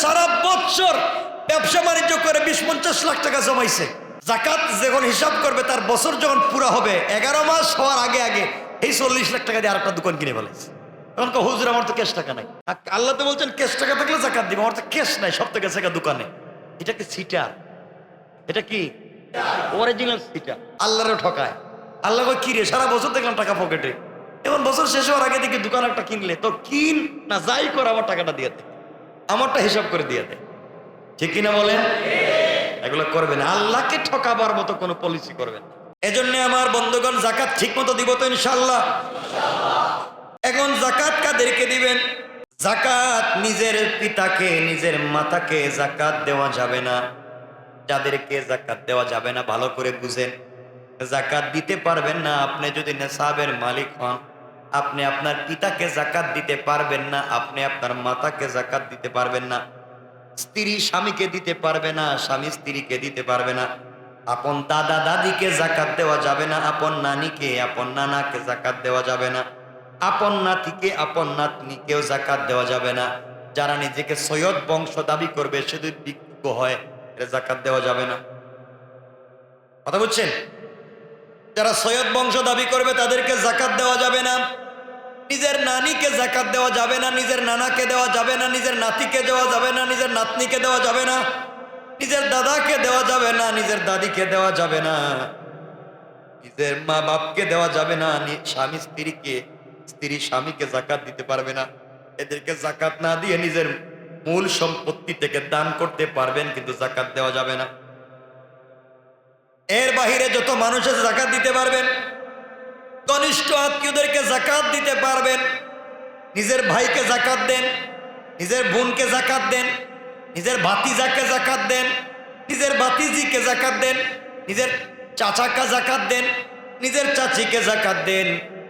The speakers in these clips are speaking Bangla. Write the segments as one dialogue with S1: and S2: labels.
S1: সারা বছর ব্যবসা বাণিজ্য করে 20-50 লাখ টাকা জমাইছে, জাকাত যখন হিসাব করবে তার বছর যখন পুরা হবে 11 মাস হওয়ার আগে আগে এই 40 লাখ টাকা দিয়ে আরেকটা দোকান কিনে ফেলেছে। তখন হুজুর আমার তো ক্যাশ টাকা নাই। আল্লাহ তো বলছেন ক্যাশ টাকা থাকলে জাকাত দিব, আমার তো ক্যাশ নাই, সব থেকে টাকা দোকানে। এটা কি সিটার? এটা কি অরিজিনাল সিটার? আল্লাহরও ঠকায়। আল্লাহ কি রে সারা বছর দেখলাম টাকা পকেটে, এখন বছর শেষ হওয়ার আগে দেখি দোকান একটা কিনলে তো কিন না যাই কর আমার টাকাটা দিয়ে দে, আমারটা হিসাব করে দিয়ে দে। ঠিক কিনা বলেন? এগুলো করবেন, আল্লাহকে ঠকাবার মতো কোনো পলিসি করবেন না। এজন্য আমার বন্ধুগণ জাকাত ঠিক মতো দিব তো ইনশাআল্লাহ? এখন জাকাত কাদেরকে দিবেন? জাকাত নিজের পিতাকে নিজের মাতাকে জাকাত দেওয়া যাবে না। যাদেরকে জাকাত দেওয়া যাবে না ভালো করে বুঝেন। জাকাত দিতে পারবেন না আপনি যদি নেশাবের মালিক হন, আপনি আপনার পিতাকে জাকাত দিতে পারবেন না, আপনি আপনার মাতাকে জাকাত দিতে পারবেন না, স্ত্রী স্বামীকে দিতে পারবে না, স্বামী স্ত্রীকে দিতে পারবে না, আপন দাদা দাদিকে জাকাত দেওয়া যাবে না, আপন নানিকে আপন নানাকে জাকাত দেওয়া যাবে না, আপন নাতিকে আপন নাতনিকেও জাকাত দেওয়া যাবে না। যারা নিজেকে সৈয়দ বংশ দাবি করবে সে যদি বিজ্ঞ হয় এটা জাকাত দেওয়া যাবে না। কথা বুঝছেন? যারা সৈয়দ বংশ দাবি করবে তাদেরকে জাকাত দেওয়া যাবে না। নিজের নানিকে জাকাত দেওয়া যাবে না, নিজের নানাকে দেওয়া যাবে না, নিজের নাতিকে দেওয়া যাবে না, নিজের নাতনিকে দেওয়া যাবে না, নিজের দাদাকে দেওয়া যাবে না, নিজের দাদিকে দেওয়া যাবে না, নিজের মা বাপকে দেওয়া যাবে না, স্বামী স্ত্রীকে, স্ত্রী স্বামীকে জাকাত দিতে পারবে না। এদেরকে জাকাত না দিয়ে নিজের মূল সম্পত্তি থেকে দান করতে পারবেন, কিন্তু জাকাত দেওয়া যাবে না। এর বাহিরে যত মানুষের জাকাত দিতে পারবেন, কনিষ্ঠ আত্মীয়দেরকে জাকাত দিতে পারবেন। নিজের ভাইকে জাকাত দেন, নিজের বোনকে জাকাত দেন, নিজের ভাতিজাকে জাকাত দেন, নিজের ভাতিজিকে জাকাত দেন, নিজের চাচাকে জাকাত দেন, নিজের চাচিকে জাকাত দেন,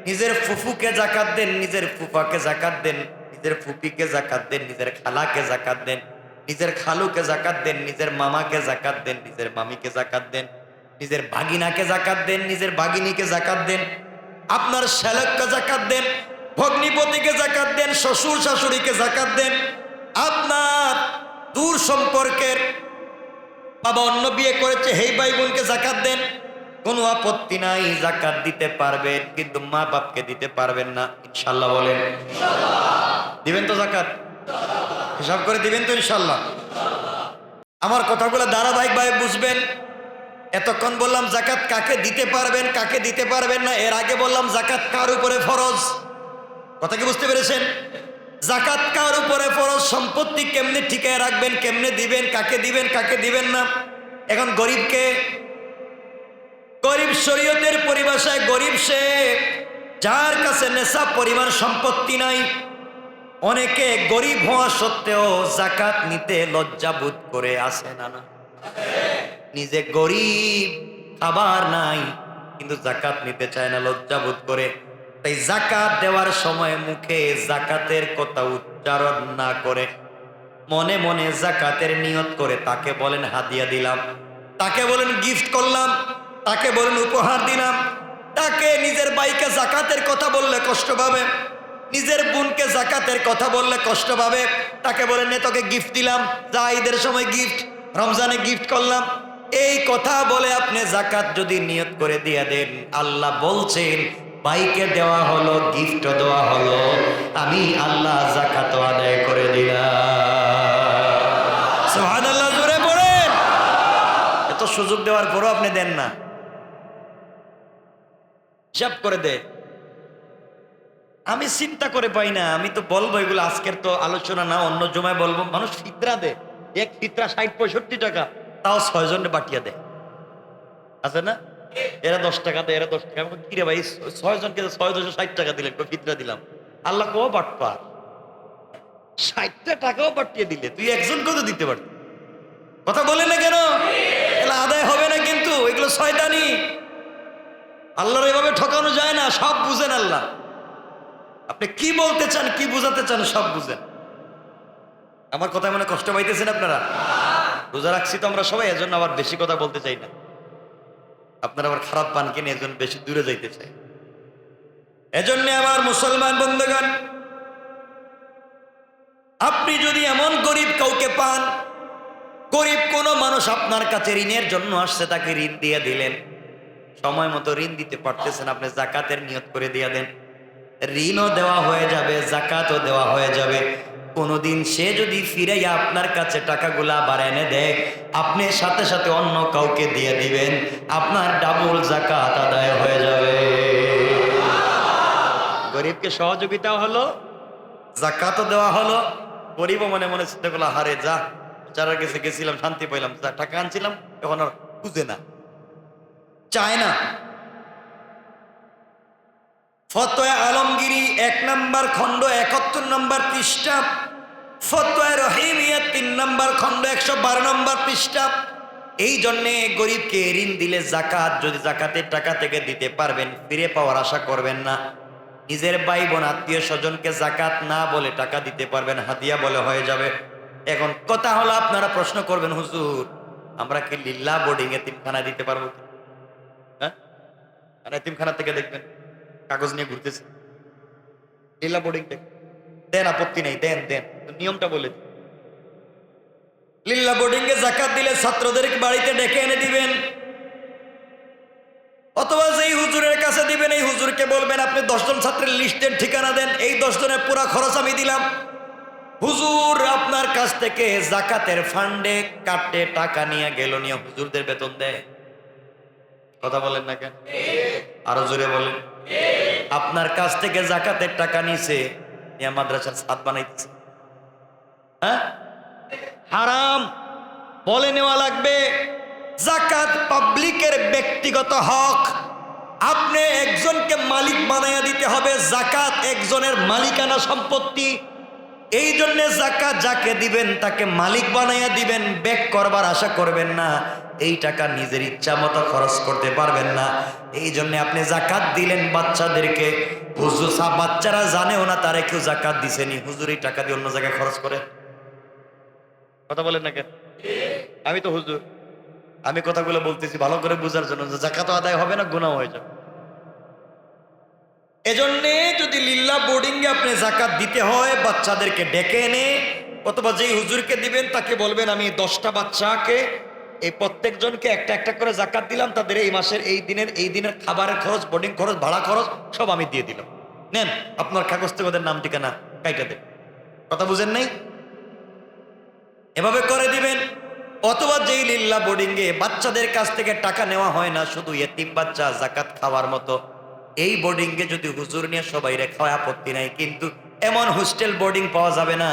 S1: নিজের ফুফুকে জাকাত দেন, নিজের ফুফাকে জাকাত দেন, নিজের ফুপিকে জাকাত দেন, নিজের খালাকে জাকাত দেন, নিজের খালুকে জাকাত দেন, নিজের মামাকে জাকাত দেন, নিজের মামিকে জাকাত দেন, নিজের ভাগিনাকে জাকাত দেন, নিজের ভাগিনীকে জাকাত দেন, আপনার শ্যালককে জাকাত দেন, ভগ্নিপতিকে জাকাত দেন, শ্বশুর শাশুড়িকে জাকাত দেন, আপনার দূর সম্পর্কের বাবা অন্য বিয়ে করেছে সেই ভাই বোনকে জাকাত দেন। কোনো আপত্তি নাই, জাকাত দিতে পারবেন, কিন্তু মা বাপকে দিতে পারবেন না। ইনশাল্লাহ বলেন? দিবেন তো জাকাত? হিসাব করে দিবেন তো ইনশাল্লাহ? আমার কথাগুলো ধারাবাহিকভাবে বুঝবেন। এতক্ষণ বললাম জাকাত কাকে দিতে পারবেন কাকে দিতে পারবেন না, এর আগে বললাম জাকাত কার উপরে ফরজ। কথা কি বুঝতে পেরেছেন? জাকাত কার উপরে ফরজ, সম্পত্তি কেমনে ঠিকায় রাখবেন, কেমনে দিবেন, কাকে দিবেন কাকে দিবেন না। এখন গরিবকে, গরিব শরীয়তের পরিভাষায় গরিব সে যার কাছে নেশাব পরিমাণ সম্পত্তি নাই। অনেকে গরিব হওয়া সত্ত্বেও জাকাত নিতে লজ্জাবোধ করে, আসে না? না, নিজে গরিব, খাবার নাই, কিন্তু জাকাত নিতে চায় না, লজ্জাবোধ করে। তাই জাকাত দেওয়ার সময় মুখে জাকাতের কথা উচ্চারণ না করে মনে মনে জাকাতের নিয়ত করে তাকে বলেন হাদিয়া দিলাম, তাকে বলেন গিফট করলাম, তাকে বলেন উপহার দিলাম। তাকে নিজের ভাইকে জাকাতের কথা বললে কষ্ট পাবে, নিজের বোনকে জাকাতের কথা বললে কষ্ট পাবে। তাকে বলেন নে তোকে গিফট দিলাম, যা ঈদের সময় গিফট, রমজানে গিফট করলাম। এই কথা বলে আপনি জাকাত যদি নিয়ত করে দিয়ে দেন, আল্লাহ বলছেন ভাইকে দেওয়া হলো, গিফটও দেওয়া হলো, আমি আল্লাহ জাকাতও আদায় করে দিলাম। সুবহানাল্লাহ, জোরে পড়েন। এত সুযোগ দেওয়ার পরও আপনি দেন না, হিসাব করে দে। আমি চিন্তা করে পাই না, আমি তো বলবো এগুলো, আজকের তো আলোচনা না, অন্য জমায় বলবো। মানুষ ফিতরা দেয়, এক ফিতরা 60-65 টাকা, তাও 6 জনে বাটিয়া দেয়, আছে না? এরা 10 টাকা দেয়, এরা 10 টাকা। কিরে ভাই 6 জনকে 660 টাকা দিলেন, ফিতরা দিলাম। আল্লাহ কো বাটপা 60টা টাকাও বাটিয়ে দিলে, তুই একজনকেও তো দিতে পারতি। কথা বলে না কেন? এগুলো আদায় হবে না, কিন্তু এগুলো শয়তানি। আল্লাহর এভাবে ঠকানো যায় না, সব বুঝেন আল্লাহ। আপনি কি বলতে চান, কি বুঝাতে চান, সব বুঝেন। আমার কথা মনে কষ্ট পাইতেছেন আপনারা? রোজা রাখছি তো আমরা সবাই, এজন্য আবার বেশি কথা বলতে চাই না, আপনারা আবার খারাপ পান কিনে, এজন্য বেশি দূরে যাইতে চাই। এজন্য আমার মুসলমান বন্ধুগণ, আপনি যদি এমন গরিব কাউকে পান, গরিব কোনো মানুষ আপনার কাছে ঋণের জন্য আসছে, তাকে ঋণ দিয়ে দিলেন, সময় মতো ঋণ দিতে পারতেছেন, আপনি জাকাতের নিয়ত করে দিয়ে দেন, ঋণও দেওয়া হয়ে যাবে, জাকাতও দেওয়া হয়ে যাবে। কোনোদিন সে যদি ফিরাইয়া আপনার কাছে টাকাগুলা আবার এনে দেয়, আপনি সাথে সাথে অন্য কাউকে দিয়ে দিবেন, আপনার ডাবল জাকাত আদায় হয়ে যাবে। গরিবকে সহযোগিতাও হলো, জাকাতও দেওয়া হলো। গরিবও মনে মনে চিন্তা করলো, হারে যা, যারা কাছে গেছিলাম শান্তি পাইলাম, যা টাকা আনছিলাম এখন আর খুঁজে না, চায় না। ফতোয়া আলমগিরি 1 নম্বর খণ্ড 71 নম্বর পৃষ্ঠা, ফতোয়া রহিমিয়া 3 নম্বর খণ্ড 112 নম্বর পৃষ্ঠা। এই জন্যে গরিবকে ঋণ দিলে জাকাত যদি জাকাতের টাকা থেকে দিতে পারবেন, ফিরে পাওয়ার আশা করবেন না। নিজের ভাই বোন আত্মীয় স্বজনকে জাকাত না বলে টাকা দিতে পারবেন, হাদিয়া বলে হয়ে যাবে। এখন কথা হলো, আপনারা প্রশ্ন করবেন, হুজুর আমরা কি লিল্লাহ বোর্ডিং এতিমখানা দিতে পারবো? হ্যাঁ, এতিমখানা থেকে দেখবেন কাগজ নিয়ে ঘুরতেছে, লিল্লাহ বোর্ডিং থেকে দেন, আপত্তি নেই, দেন দেন, নিয়মটা বলে দিন। লিল্লাহ বোর্ডিং এ জাকাত দিলে ছাত্রদেরকে বাড়িতে ডেকে এনে দিবেন, অথবা যেই হুজুরের কাছে দিবেন এই হুজুরকে বলবেন আপনি 10 জন ছাত্রের লিস্টের ঠিকানা দেন, এই 10 জনের পুরা খরচ আমি দিলাম। হুজুর আপনার কাছ থেকে জাকাতের ফান্ডে কাটে টাকা নিয়ে গেল, নিয়ে হুজুরদের বেতন দেয়। কথা বলেন না কেন? আরো জোরে বলেন। আপনার কাছ থেকে জাকাতের টাকা নিছে, নিয়ে মাদ্রাসার ছাদ বানাইতেছে। হ্যাঁ, হারাম, বলে নেওয়া লাগবে। জাকাত পাবলিকের ব্যক্তিগত হক, আপনি একজনকে মালিক বানাইয়া দিতে হবে। জাকাত একজনের মালিকানা সম্পত্তি, এই জন্য জাকাত যাকে দিবেন তাকে মালিক বানাইয়া দিবেন, ব্যাক করবার আশা করবেন না। এই টাকা নিজের ইচ্ছা মতো খরচ করতে পারবেন না। এই জন্য আপনি জাকাত দিলেন বাচ্চাদেরকে, হুজুর সব বাচ্চারা জানেও না তারে কেউ জাকাত দিছেনি, হুজুর এই টাকা দিয়ে অন্য জায়গায় খরচ করে। কথা বলেন না কেন? আমি তো হুজুর, আমি কথাগুলো বলতেছি ভালো করে বোঝার জন্য, জাকাত আদায় হবে না, গুনাহ হয়ে যাবে। এজন্যে যদি লিল্লাহ বোর্ডিং এ আপনি জাকাত দিতে হয়, বাচ্চাদেরকে ডেকে এনে, অথবা যেই হুজুরকে দিবেন তাকে বলবেন আমি 10টা বাচ্চাকে এই প্রত্যেকজনকে একটা একটা করে জাকাত দিলাম, তাদের এই মাসের এই দিনের খাবারের খরচ, বোর্ডিং খরচ, ভাড়া খরচ সব আমি দিয়ে দিলাম, নেন আপনার কাগজ থেকে ওদের নাম ঠিকানা কাইটা দেন। কথা বুঝেন নাই? এভাবে করে দিবেন। অথবা যেই লিল্লাহ বোর্ডিং এ বাচ্চাদের কাছ থেকে টাকা নেওয়া হয় না, শুধু এতিম বাচ্চা জাকাত খাওয়ার মতো, এই বোর্ডিং এ যদি হুজুর নিয়ে সবাই রেখা হয় আপত্তি নাই, কিন্তু এমন হোস্টেল বোর্ডিং পাওয়া যাবে না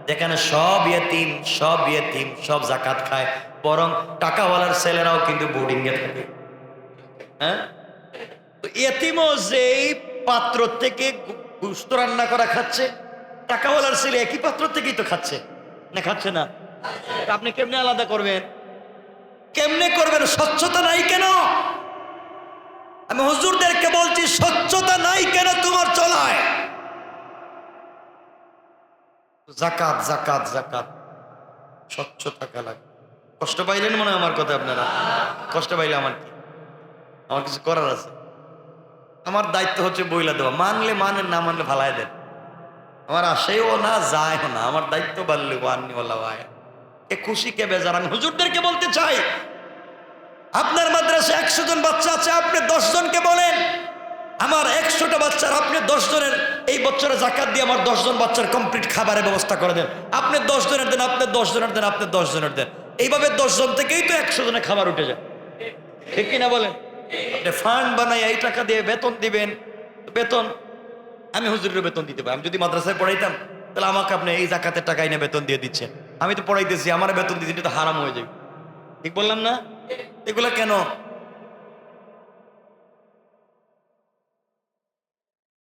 S1: যেখানে সব ইয়েতিম সব জাকাত খায়, বরং টাকাওয়ালার ছেলেরাও কিন্তু বোর্ডিং এ থাকে। হ্যাঁ, তো ইয়েতিমও যেই পাত্র থেকে গুস্ত রান্না করা খাচ্ছে, টাকাওয়ালার ছেলে একই পাত্র থেকেই তো খাচ্ছে, না খাচ্ছে না? আপনি কেমনে আলাদা করবেন? কেমনে করবেন? স্বচ্ছতা নাই কেন? আমি হুজুরদেরকে বলছি, স্বচ্ছতা নাই কেন তোমার চলায়? জাকাত জাকাত জাকাত, স্বচ্ছ থাকা লাগে। কষ্ট পাইলেন মনে হয় আমার কথা? আপনারা কষ্ট পাইলে আমার কি, আমার কিছু করার আছে? আমার দায়িত্ব হচ্ছে বইলা দেওয়া, মানলে মানেন, না মানলে ভালাই দেন। আমার আসেও না যায়ও না, আমার দায়িত্ব বাড়লে ওয়ান্নিওয়ালা ভাই এ খুশি কে বেজার। আমি হুজুরদেরকে বলতে চাই, আপনার মাদ্রাসায় 100 জন বাচ্চা আছে, আপনি 10 জনকে বলেন আমার 100টা বাচ্চার আপনি 10 জনের এই বছরে জাকাত দিয়ে আমার 10 জন বাচ্চার কমপ্লিট খাবারের ব্যবস্থা করে দেন। আপনি 10 জনের দেন, আপনি 10 জনের দেন, আপনি 10 জনের দেন, এইভাবে 10 জন থেকেই তো 100 জনের খাবার উঠে যায়, ঠিক কিনা বলেন? আপনি ফান্ড বানাই এই টাকা দিয়ে বেতন দিবেন, বেতন আমি হুজুরের বেতন দিতে পারি। আমি যদি মাদ্রাসায় পড়াইতাম তাহলে আমাকে আপনি এই জাকাতের টাকা এনে বেতন দিয়ে দিচ্ছেন, আমি তো পড়াইতেছি, আমার বেতন দিচ্ছি, এটা তো হারাম হয়ে যাবে। ঠিক বললাম না? এগুলা কেন?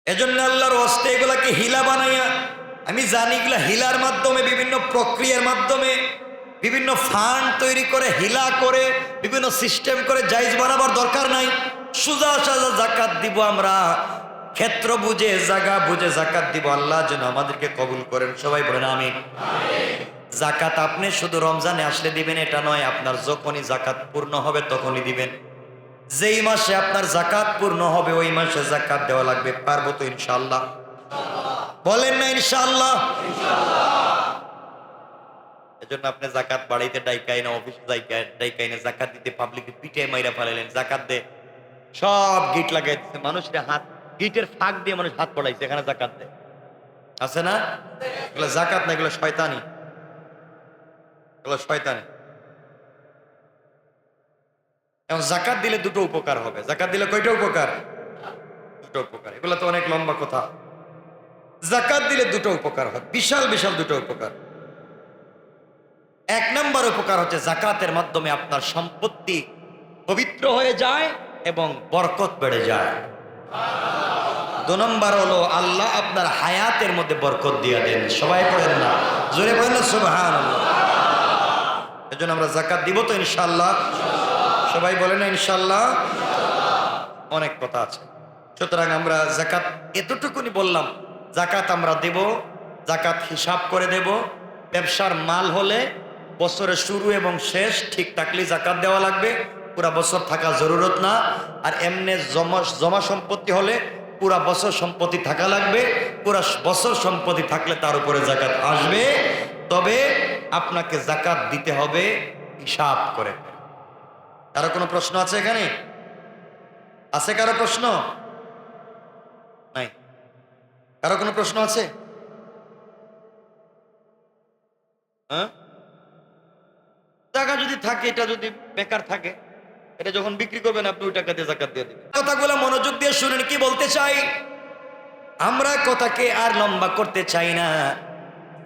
S1: এজন্য আল্লাহর ওয়াস্তে এগুলাকে হিলা বানাইয়া, আমি জানি এগুলা হিলার মাধ্যমে, বিভিন্ন প্রক্রিয়ার মাধ্যমে, বিভিন্ন ফান্ড তৈরি করে, হিলা করে, বিভিন্ন সিস্টেম করে জায়েজ বানাবার দরকার নাই। সোজা সাজা জাকাত দিব আমরা, ক্ষেত্র বুঝে জায়গা বুঝে জাকাত দিব। আল্লাহ যেন আমাদেরকে কবুল করেন, সবাই বলেন আমিন। জাকাত আপনি শুধু রমজানে আসলে দিবেন এটা নয়, আপনার যখনই জাকাত পূর্ণ হবে তখনই দিবেন। যেই মাসে আপনার জাকাত পূর্ণ হবে ওই মাসে জাকাত দেওয়া লাগবে। পারবো তো ইনশাআল্লাহ? বলেন না ইনশাআল্লাহ? এজন্য আপনি জাকাত বাড়িতে ডাইকাই না, অফিসে ডাইকাই না, জাকাত দিতে পাবলিক পিঠে মাইরা ফেলাইলেন। জাকাত দে সব গিট লাগাই দিচ্ছে, মানুষের হাত গিটের ফাঁক দিয়ে মানুষ হাত পড়াইছে, এখানে জাকাত দেয় আছে না? এগুলো জাকাত না, এগুলো শয়তানি, এগুলো শয়তানি। এবং জাকাত দিলে দুটো উপকার হবে। জাকাত দিলে কয়টা উপকার? দুটো উপকার। এগুলো তো অনেক লম্বা কথা। জাকাত দিলে দুটো উপকার হয়, বিশাল বিশাল দুটো উপকার। এক নম্বর উপকার হচ্ছে জাকাতের মাধ্যমে আপনার সম্পত্তি পবিত্র হয়ে যায় এবং বরকত বেড়ে যায়। দু নম্বর হলো আল্লাহ আপনার হায়াতের মধ্যে বরকত দিয়ে দেন। সবাই পড়েন না, জোরে পড়েন না সুবহানাল্লাহ। এজন্য আমরা জাকাত দিব তো ইনশাআল্লাহ? সবাই বলেন না ইনশাআল্লাহ? অনেক কথা আছে, সুতরাং আমরা জাকাত এতটুকুনি বললাম। জাকাত আমরা দেব, জাকাত হিসাব করে দেব। ব্যবসার মাল হলে বছরের শুরু এবং শেষ ঠিক থাকলে জাকাত দেওয়া লাগবে, পুরা বছর থাকা জরুরত না। আর এমনি জমা সম্পত্তি হলে পুরা বছর সম্পত্তি থাকা লাগবে, পুরা বছর সম্পত্তি থাকলে তার উপরে জাকাত আসবে। তবে আপনাকে জাকাত দিতে হবে হিসাব করে। কারো কোনো প্রশ্ন আছে এখানে? আছে কারো প্রশ্ন? নাই? কারো কোনো প্রশ্ন আছে? হ্যাঁ, টাকা যদি থাকে, এটা যদি বেকার থাকে, এটা যখন বিক্রি করবেন আপনি ওই টাকা দিয়ে জাকাত দিয়ে দিবেন। কথাগুলো মনোযোগ দিয়ে শুনেন কি বলতে চাই। আমরা কথাকে আর লম্বা করতে চাই না।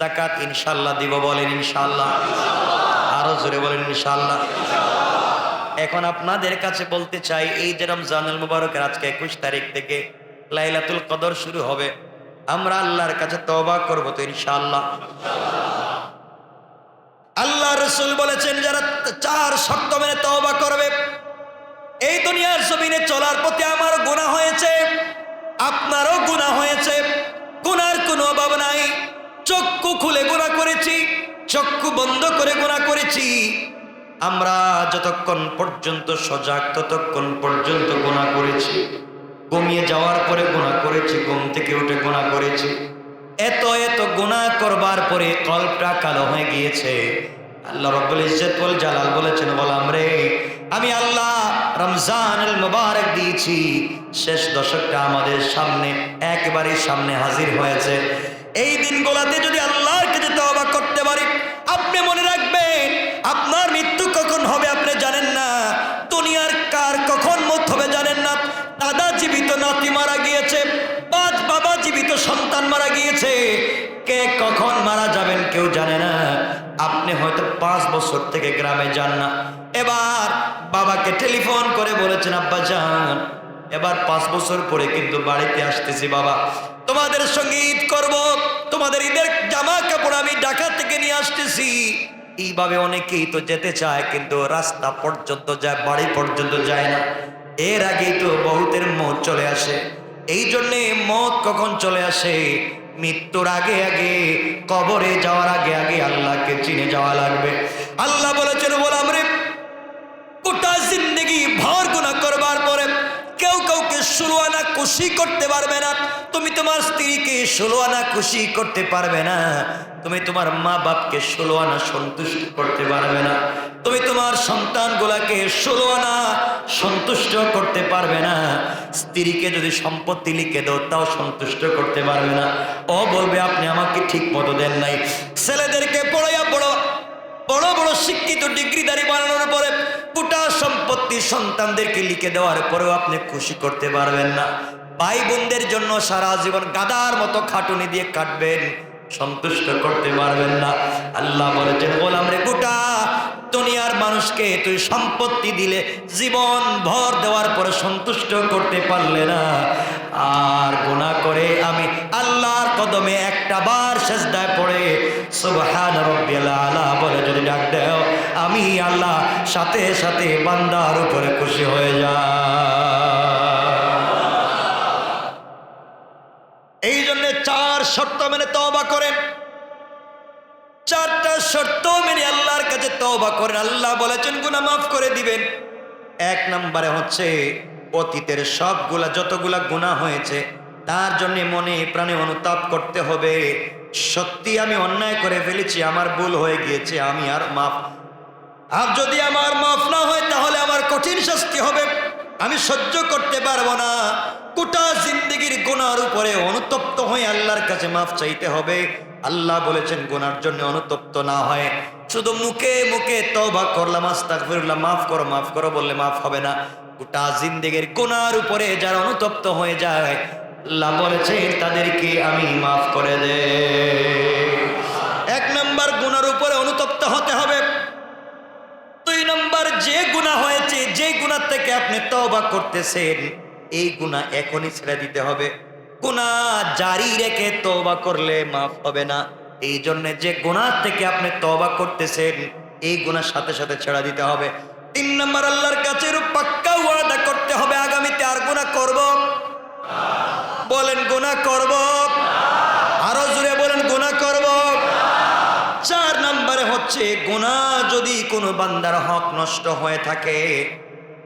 S1: জাকাত ইনশাআল্লাহ দিব, বলেন ইনশাআল্লাহ। আরো জোরে বলেন ইনশাআল্লাহ। এখন আপনাদের কাছে বলতে চাই, এই যে রমজানুল মুবারকের আজকে 21 তারিখ থেকে লাইলাতুল কদর শুরু হবে, আমরা আল্লাহর কাছে তওবা করব তো ইনশাআল্লাহ? আল্লাহ রাসূল বলেছেন যারা 4 শর্ত মেনে তওবা করবে, এই দুনিয়ার জমিনে চলার পথে আমার গুনাহ হয়েছে, আপনারও গুনাহ হয়েছে, গুনার কোনো অভাব নাই। চক্ষু খুলে গুনাহ করেছি, চক্ষু বন্ধ করে গুনাহ করেছি। আমরা যতক্ষণ পর্যন্ত সজাগ ততক্ষণ পর্যন্ত গুনাহ করেছি। ঘুমিয়ে যাওয়ার পরে গুনাহ করেছি, ঘুম থেকে উঠে গুনাহ করেছি। এত এত গুনাহ করবার পরে কলবটা কালো হয়ে গিয়েছে। আল্লাহ রাব্বুল ইজ্জত ওয়াল জালাল বলেছেন, গোলাম রে, আমি আল্লাহ রমজানুল মুবারক দিয়েছি, শেষ দশকটা আমাদের সামনে একেবারে সামনে হাজির হয়েছে। এই দিনগুলোতে যদি আল্লাহর কাছে তওবা করতে পারি, আপনি মনে রাখবেন আপনার মৃত্যু কখন হবে আপনি জানেন না, দুনিয়ার কার কখন মত হবে জানেন না। দাদা জীবিত, নাতি মারা গিয়েছে, বাবা জীবিত, সন্তান মারা গিয়েছে, কে কখন মারা যাবেন কেউ জানে না। আপনি হয়তো 5 বছর থেকে গ্রামে যান না, এবার বাবাকে টেলিফোন করে বলেছেন, আব্বা যান, এবার 5 বছর পরে কিন্তু বাড়িতে আসতেছি বাবা, তোমাদের সঙ্গে ঈদ করব, তোমাদের ঈদের জামা কাপড় আমি ঢাকা থেকে নিয়ে আসতেছি। এইভাবে অনেকেই তো যেতে চায়, কিন্তু রাস্তা পর্যন্ত যায়, বাড়ি পর্যন্ত যায় না। এর আগেই তো বহুতের মত চলে আসে। এই জন্যে মত কখন চলে আসে? মৃত্যুর আগে আগে, কবরে যাওয়ার আগে আগে আল্লাহকে চিনে যাওয়া লাগবে। আল্লাহ বলেছেন, গোলাম রে, গোটা জিন্দেগি ভর গুনাহ করবার পরে কেউ কাউকে 16 আনা খুশি করতে পারবে না। তুমি তোমার স্ত্রীকে 16 আনা খুশি করতে পারবে না, তুমি তোমার মা বাপকে 16 আনা সন্তুষ্ট করতে পারবে না, তুমি তোমার সন্তানগুলাকে 16 আনা সন্তুষ্ট করতে পারবে না। স্ত্রীকে যদি সম্পত্তি লিখে দাও তাও সন্তুষ্ট করতে পারবে না। ও বলবে আপনি আমাকে ঠিক মতো দেন নাই। ছেলেদেরকে পড়াইয়া বড় বড় শিক্ষিত ডিগ্রিধারী বানানোর পরে গোটা সম্পত্তি সন্তানদেরকে লিখে দেওয়ার পরেও আপনি খুশি করতে পারবেন না। ভাই বোনদের জন্য সারা জীবন গাদার মতো খাটুনি দিয়ে কাটবেন, সন্তুষ্ট করতে পারবেন না। আল্লাহ বলেছেন, গোলাম রে, গোটা দুনিয়ার মানুষকে তুই সম্পত্তি দিলে, জীবন ভর দেওয়ার পরে সন্তুষ্ট করতে পারলে না, আর গুনাহ করে আমি আল্লাহর কদমে একটা বার সিজদায় পড়ে সুবহান রাব্বিয়াল আলা বলে যদি ডাক দাও, আমি আল্লাহ সাথে সাথে বান্দার উপরে খুশি হয়ে যায়। এই জন্য 4 শর্ত মেনে তওবা করেন। 4টা শর্ত মেনে আল্লাহর কাছে তওবা করেন, আল্লাহ বলেছেন গুনাহ মাফ করে দিবেন। 1 নম্বরে হচ্ছে অতীতের সবগুলা যতগুলা গুনাহ হয়েছে তার জন্য মনে প্রাণে অনুতাপ করতে হবে, সত্যি আমি অন্যায় করে ফেলেছি, আমার ভুল হয়ে গিয়েছে, আমি আর মাফ, আর যদি আমার মাফ না হয় তাহলে আমার কঠিন শাস্তি হবে, আমি সহ্য করতে পারবো না। গোটা জিন্দেগির গুনার উপরে অনুতপ্ত হয়ে আল্লাহর কাছে মাফ চাইতে হবে। আল্লাহ বলেছেন গুনার জন্য অনুতপ্ত না হয় শুধু মুখে মুখে তওবা করলাম আস্তাগফিরুল্লাহ মাফ করো বললে মাফ হবে না। গোটা জিন্দেগির গুনার উপরে যারা অনুতপ্ত হয়ে যায় আল্লাহ বলেছেন তাদেরকে আমি মাফ করে দে। এক নাম্বার গুনার উপরে অনুতপ্ত হতে হবে। দুই নাম্বার, যে গুনাহ হয়েছে, যে গুনাহ থেকে আপনি তওবা করতেছেন এই গুনাহ এখনই ছেড়ে দিতে হবে। গুনাহ জারি রেখে তওবা করলে মাফ হবে না। এই জন্য যে গুনাহ থেকে আপনি তওবা করতেছেন এই গুনাহ সাথে সাথে ছেড়ে দিতে হবে। তিন নাম্বার, আল্লাহর কাছে পাক্কা ওয়াদা করতে হবে আগামীতে আর গুনাহ করব। বলেন গুনাহ করব, আরো জোরে বলেন গুনাহ করব। চার নম্বরে হচ্ছে গুনাহ যদি কোনো বান্দার হক নষ্ট হয়ে থাকে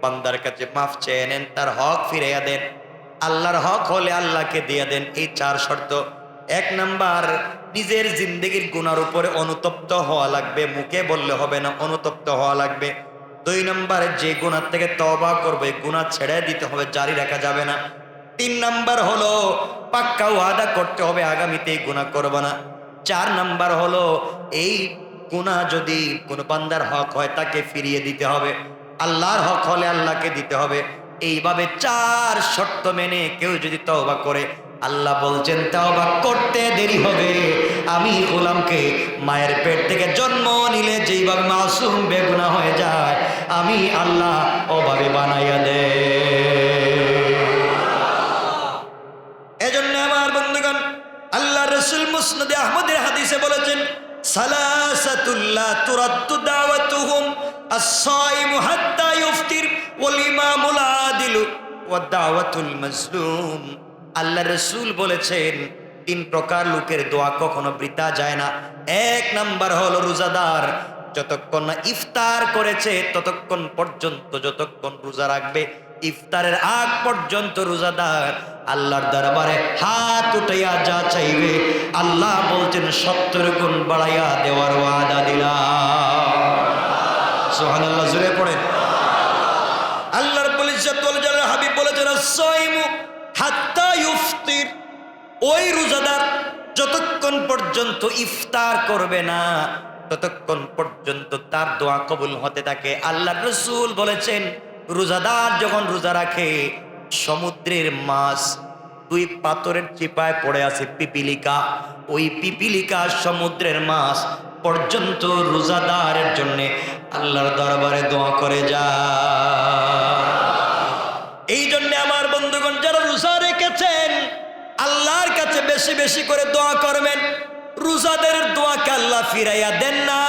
S1: বান্দার কাছে মাফ চেয়ে নেন, তার হক ফিরাইয়া দেন। আল্লাহর হক হলে আল্লাহকে দিয়ে দেন। এই চার শর্ত। এক নাম্বার, নিজের জিন্দেগির গুনার উপরে অনুতপ্ত হওয়া লাগবে, মুখে বললে হবে না, অনুতপ্ত হওয়া লাগবে। দুই নাম্বার, যে গুনাহ থেকে তওবা করবে গুনাহ ছেড়ে দিতে হবে, জারি রাখা যাবে না। তিন নাম্বার হলো পাক্কা ওয়াদা করতে হবে আগামীতে এই গুনাহ করব না। চার নাম্বার হলো এই গুনাহ যদি কোনো বান্দার হক হয় তাকে ফিরিয়ে দিতে হবে, আল্লাহর হক হলে আল্লাহকে দিতে হবে। এইভাবে চার শর্ত মেনে কেউ যদি তওবা করে আল্লাহ বলছেন তওবা করতে দেরি হবে, আমি গোলামকে মায়ের পেট থেকে জন্ম নিলে যেইভাবে মাসুম বেগুনাহ হয়ে যায় আমি আল্লাহ ওভাবে বানাইয়া দে। এজন্য আমার বন্ধুগণ আল্লাহ রাসূল মুসনাদে আহমদের হাদিসে বলেছেন সালাসাতুল্লাহ তুরাদ্দু দাওয়াতুহুম আস-সাইমু হাত্তা ইফতির ওয়াল ইমামুল আদিলু ওয়া দাওয়াতুল মাজলুম। আল্লাহ রাসূল বলেছেন তিন প্রকার লোকের দোয়া কখনো বৃথা যায় না। এক নাম্বার হলো রোজাদার, যতক্ষণ না ইফতার করেছে ততক্ষণ পর্যন্ত, যতক্ষণ রোজা রাখবে ইফতারের আগ পর্যন্ত রোজাদার আল্লাহর দরবারে হাত উঠাইয়া যা চাইবে আল্লাহ বলছেন 70 গুণ বাড়াইয়া দেওয়ার ওয়াদা দিলাম। সুবহানাল্লাহ, জোরে পড়েন। আল্লাহর ইজ্জতুল জালাল হাবিব বলেছেন as-সাইমু হাত্তা ইফতির, ওই রোজাদার যতক্ষণ পর্যন্ত ইফতার করবে না ততক্ষণ পর্যন্ত তার দোয়া কবুল হতে থাকে। আল্লাহর রাসূল বলেছেন রোজাদার যখন রোজা রাখে সমুদ্রের মাছ দুই পাথরের চিপায় পড়ে আছে পিপিলিকা, ওই পিপিলিকা সমুদ্রের মাছ পর্যন্ত রোজাদারের জন্য আল্লাহর দরবারে দোয়া করে যায়। এই জন্য আমার বন্ধুগণ যারা রোজা রেখেছেন আল্লাহর কাছে বেশি বেশি করে দোয়া করবেন। রোজাদের দোয়াকে আল্লাহ ফিরাইয়া দেন না,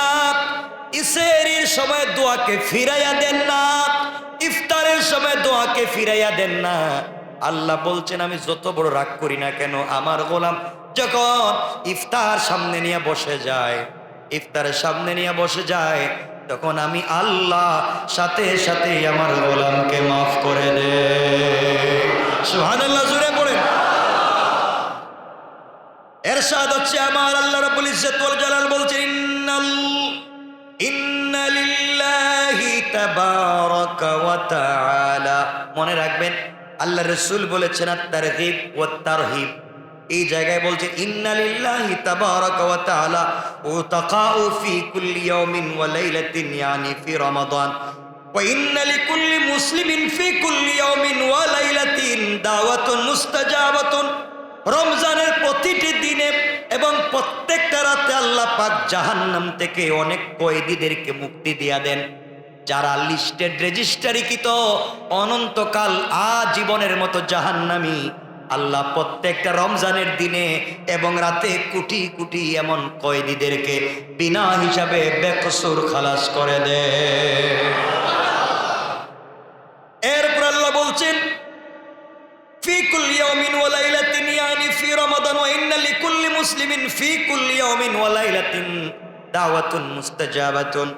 S1: ইসেরির সময় দোয়াকে ফিরাইয়া দেন না, ইফতারের সময় দোয়াকে ফিরাইয়া দেন না। আল্লাহ বলছেন আমি যত বড় রাগ করি না কেন আমার গোলাম যখন ইফতার সামনে নিয়ে বসে যায়, ইফতারের সামনে নিয়ে বসে যায় তখন আমি আল্লাহ সাথে সাথে আমার গোলামকে মাফ করে দে। সুবহানাল্লাহ, জোরে পড়েন। এরশাদ হচ্ছে আমার আল্লাহ রাব্বুল ইজ্জত ওয়াল জালাল বলছেন ইন্না লিল্লাহি তাবারাকা ওয়া তাআলা। মনে রাখবেন আল্লাহ রাসূল বলেছেন আত-তারগীব ওয়াত তারহিব, এই জায়গায় বলছে ইন্না লিল্লাহি তাবারাকা ওয়া তাআলা উতাকাউ ফি কুল্লি ইয়াউমিন ওয়া লাইলাতিন ইয়ানি ফি রমাদান ওয়া ইন্না লিকুল্লি মুসলিমিন ফি কুল্লি ইয়াউমিন ওয়া লাইলাতিন দাওয়াতুন মুস্তাজাবাতুন। রমজানের প্রতিটি দিনে এবং প্রত্যেকটা রাতে আল্লাহ পাক জাহান্নাম থেকে অনেক কয়েদীদেরকে মুক্তি দিয়া দেন, যারা লিস্টেড রেজিস্ট্রারিকৃত অনন্তকাল আজীবনের মতো জাহান্নামী। আল্লাহ প্রত্যেকটা রমজানের দিনে এবং রাতে কোটি কোটি এমন কয়েদীদেরকে বিনা হিসাবে বেকসুর খালাস করে দেয়। এরপর আল্লাহ বলছেন ফি কুল্লি ইয়াউমিন ওয়া লাইলাতিন ইয়ানি ফি রমাদান ওয়া ইন্না লিকুল্লি মুসলিমিন ফি কুল্লি ইয়াউমিন ওয়া লাইলাতিন দাওয়াতুন মুস্তাজাবাতুন।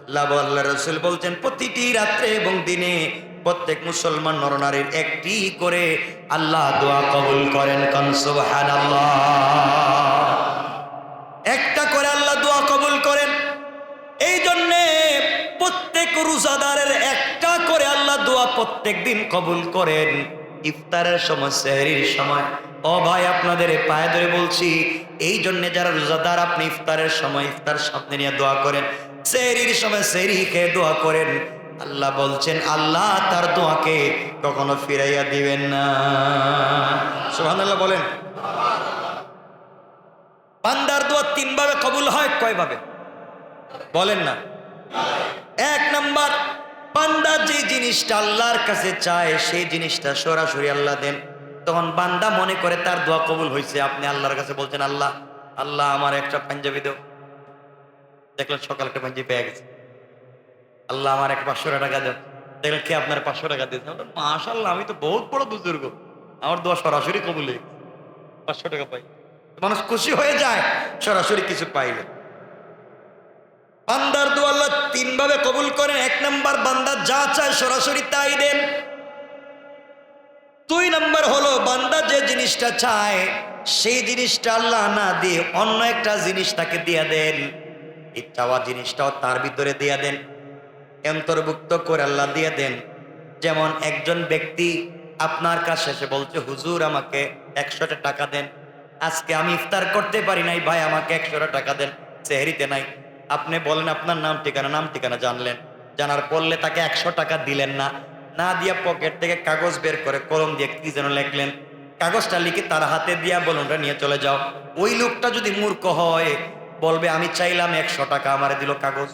S1: আল্লাহ রাসূল বলছেন প্রতিটি রাতে এবং দিনে প্রত্যেক মুসলমান নরনারীর একটি করে আল্লাহ দোয়া কবুল করেন। কান সুবহানাল্লাহ। একটা করে আল্লাহ দোয়া কবুল করেন। এই জন্যে প্রত্যেক রোজাদারের একটা করে আল্লাহ দোয়া প্রত্যেক দিন কবুল করেন। ইফতারের সময়, সেহরির সময়। ও ভাই, আপনাদের পায়ে ধরে বলছি, এই জন্য যারা রোজাদার, আপনি ইফতারের সময় ইফতার সামনে নিয়ে দোয়া করেন, সেহরির সময় সেহরি খেয়ে দোয়া করেন। আল্লাহ বলছেন, আল্লাহ তার দোয়াকে কখনো ফিরাইয়া দিবেন না। সুবহানাল্লাহ বলেন। বান্দার দোয়া 3 ভাবে কবুল হয়। কয় ভাবে বলেন না? 1 নাম্বার, বান্দা যে জিনিসটা আল্লাহর কাছে চায় সেই জিনিসটা সরাসরি আল্লাহ দেন। তখন বান্দা মনে করে তার দোয়া কবুল হয়েছে। আপনি আল্লাহর কাছে বলছেন, আল্লাহ আল্লাহ আমার একটা পাঞ্জাবি দাও। দেখলেন সকাল একটা পাঞ্জাবি পেয়ে গেছে। আল্লাহ আমার 500 টাকা দাও। দেখলেন কে আপনার 500 টাকা দিয়েছে। মাশাআল্লাহ, আমি তো বহুত বড় বুজুর্গ, আমার দোয়া সরাসরি কবুল হয়ে গেছে, 500 টাকা পাই। মানুষ খুশি হয়ে যায় সরাসরি কিছু পাইলে। বান্দার দোয়া আল্লাহ 3 ভাবে কবুল করেন। 1 নাম্বার, বান্দা যা চায় সরাসরি তাই দেন। 2 নাম্বার হলো, বান্দা যে জিনিসটা চায় সেই জিনিসটা আল্লাহ না দিয়ে অন্য একটা জিনিস তাকে দিয়ে দেন। এই চাওয়া জিনিসটাও তার ভিতরে দিয়ে দেন, অন্তর্ভুক্ত করে আল্লাহ দিয়ে দেন। যেমন একজন ব্যক্তি আপনার কাছে এসে বলছে, হুজুর আমাকে 100 টাকা দেন, আজকে আমি ইফতার করতে পারি নাই, ভাই আমাকে 100 টাকা দেন, সেহরিতে নাই। আপনি বলেন আপনার নাম ঠিকানা জানলেন, জানার পড়লে তাকে 100 টাকা দিলেন না, না দিয়া পকেট থেকে কাগজ বের করে কলম দিয়ে কি যেন লিখলেন, কাগজটা লিখে তার হাতে দিয়া বলুন নিয়ে চলে যাও। ওই লোকটা যদি মূর্খ হয় বলবে, আমি চাইলাম 100 টাকা, আমারে দিল কাগজ।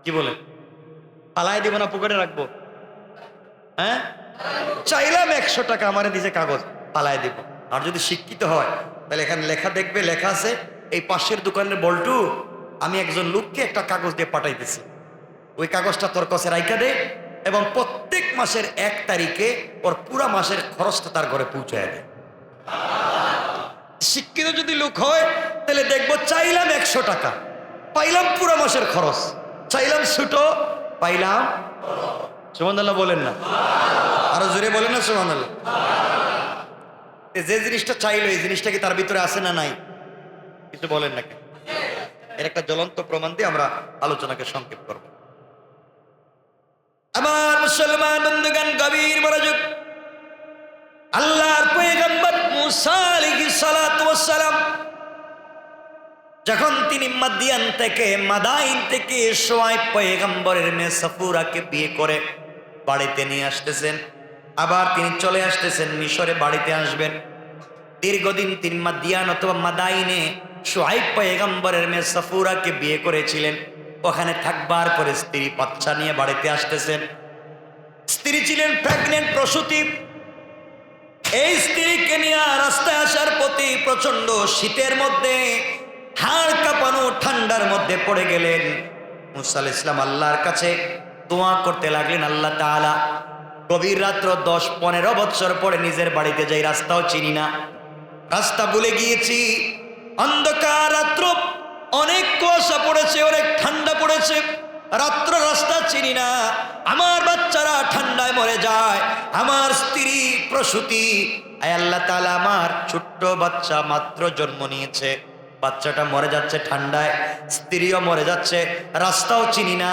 S1: কি বলেন? পালাই দিব না পকেটে রাখবো? হ্যাঁ, চাইলাম 100 টাকা, আমারে দিছে কাগজ, পালাই দিব। আর যদি শিক্ষিত হয় তাহলে এখানে লেখা দেখবে, লেখা আছে, এই পাশের দোকানের বল্টু, আমি একজন লোককে একটা কাগজ দিয়ে পাঠাইতেছি, ওই কাগজটা তোর কাছে রাইখা দে, এবং প্রত্যেক মাসের 1 তারিখে ওর পুরা মাসের খরচটা তার ঘরে পৌঁছায় দেয়। শিক্ষিত যদি লোক হয় তাহলে দেখবো, চাইলাম 100 টাকা, পাইলাম পুরা মাসের খরচ, চাইলাম ছোট, পাইলাম। সুবহানাল্লাহ বলেন না? আরো জোরে বলেন না সুবহানাল্লাহ। যে জিনিসটা চাইলো এই জিনিসটা কি তার ভিতরে আছে না নাই? কিছু বলেন না কেন? এর একটা জ্বলন্ত প্রমাণ দিয়ে আমরা আলোচনাকে সংক্ষেপ করব। আমার মুসলমান বন্ধুগণ, গভীর মনোযোগ। আল্লাহর পয়গম্বর মুসা আলাইহিস সালাতু ওয়াস সালাম যখন তিনি মাদাইন থেকে শুআয়ব পয়গম্বরের মেয়ে সাফুরাকে বিয়ে করে বাড়িতে নিয়ে আসতেছেন, আবার তিনি চলে আসতেছেন মিশরে, বাড়িতে আসবেন। দীর্ঘদিন তিনি মাদিয়ান অথবা মাদাইনে শুআয়ব পয়গম্বরের মেয়ে সাফুরাকে বিয়ে করেছিলেন। ওখানে থাকবার পরে স্ত্রী বাচ্চা নিয়ে বাড়িতে আসতেছেন। স্ত্রী ছিলেন প্রেগনেন্ট, প্রসূতি। এই স্ত্রীকে নিয়ে রাস্তায় আসার প্রতি প্রচন্ড শীতের মধ্যে হাড় কাঁপানো ঠান্ডার মধ্যে পড়ে গেলেন। মুসা আলাইহিস সালাম আল্লাহর কাছে দোয়া করতে লাগলেন, আল্লাহ তাআলা, গভীর রাত্র 10-15 বছর পরে নিজের বাড়িতে যাই, রাস্তাও চিনি না, রাস্তা ভুলে গিয়েছি, অন্ধকার রাত্র, অনেক কুয়াশা পড়েছে, অনেক ঠান্ডা পড়েছে, রাত্র রাস্তা চিনি না, আমার বাচ্চারা ঠান্ডায় মরে যায়, আমার স্ত্রী প্রসূতি, আয় আল্লাহ তাআলা, আমার ছোট্ট বাচ্চা মাত্র জন্ম নিয়েছে, বাচ্চাটা মরে যাচ্ছে ঠান্ডায়, স্ত্রীও মরে যাচ্ছে, রাস্তাও চিনি না,